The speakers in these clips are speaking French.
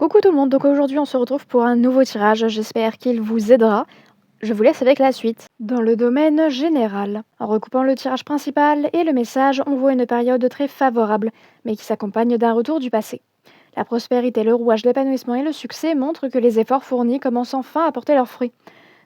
Coucou tout le monde, donc aujourd'hui on se retrouve pour un nouveau tirage, j'espère qu'il vous aidera. Je vous laisse avec la suite. Dans le domaine général, en recoupant le tirage principal et le message, on voit une période très favorable, mais qui s'accompagne d'un retour du passé. La prospérité, le rouage, l'épanouissement et le succès montrent que les efforts fournis commencent enfin à porter leurs fruits.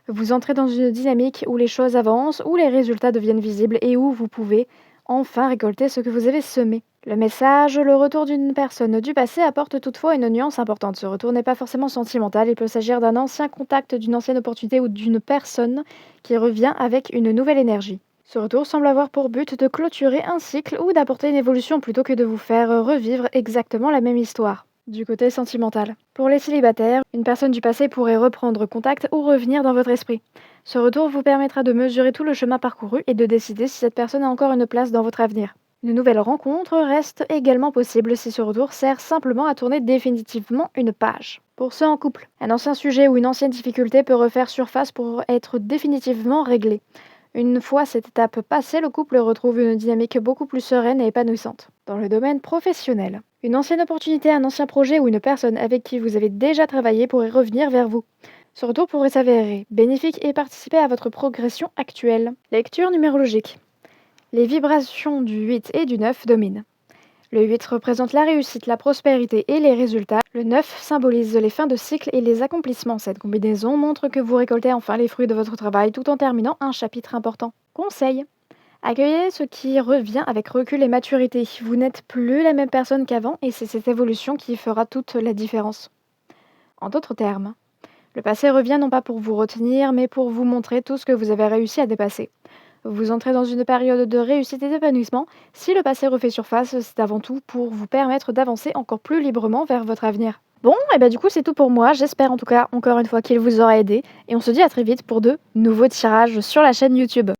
Vous entrez dans une dynamique où les choses avancent, où les résultats deviennent visibles et où vous pouvez enfin récolter ce que vous avez semé. Le message, le retour d'une personne du passé apporte toutefois une nuance importante. Ce retour n'est pas forcément sentimental, il peut s'agir d'un ancien contact, d'une ancienne opportunité ou d'une personne qui revient avec une nouvelle énergie. Ce retour semble avoir pour but de clôturer un cycle ou d'apporter une évolution plutôt que de vous faire revivre exactement la même histoire. Du côté sentimental. Pour les célibataires, une personne du passé pourrait reprendre contact ou revenir dans votre esprit. Ce retour vous permettra de mesurer tout le chemin parcouru et de décider si cette personne a encore une place dans votre avenir. Une nouvelle rencontre reste également possible si ce retour sert simplement à tourner définitivement une page. Pour ceux en couple, un ancien sujet ou une ancienne difficulté peut refaire surface pour être définitivement réglé. Une fois cette étape passée, le couple retrouve une dynamique beaucoup plus sereine et épanouissante. Dans le domaine professionnel, une ancienne opportunité, un ancien projet ou une personne avec qui vous avez déjà travaillé pourrait revenir vers vous. Ce retour pourrait s'avérer bénéfique et participer à votre progression actuelle. Lecture numérologique. Les vibrations du 8 et du 9 dominent. Le 8 représente la réussite, la prospérité et les résultats. Le 9 symbolise les fins de cycle et les accomplissements. Cette combinaison montre que vous récoltez enfin les fruits de votre travail tout en terminant un chapitre important. Conseil. Accueillez ce qui revient avec recul et maturité. Vous n'êtes plus la même personne qu'avant et c'est cette évolution qui fera toute la différence. En d'autres termes, le passé revient non pas pour vous retenir, mais pour vous montrer tout ce que vous avez réussi à dépasser. Vous entrez dans une période de réussite et d'épanouissement. Si le passé refait surface, c'est avant tout pour vous permettre d'avancer encore plus librement vers votre avenir. Bon, et bien du coup c'est tout pour moi. J'espère en tout cas encore une fois qu'il vous aura aidé. Et on se dit à très vite pour de nouveaux tirages sur la chaîne YouTube.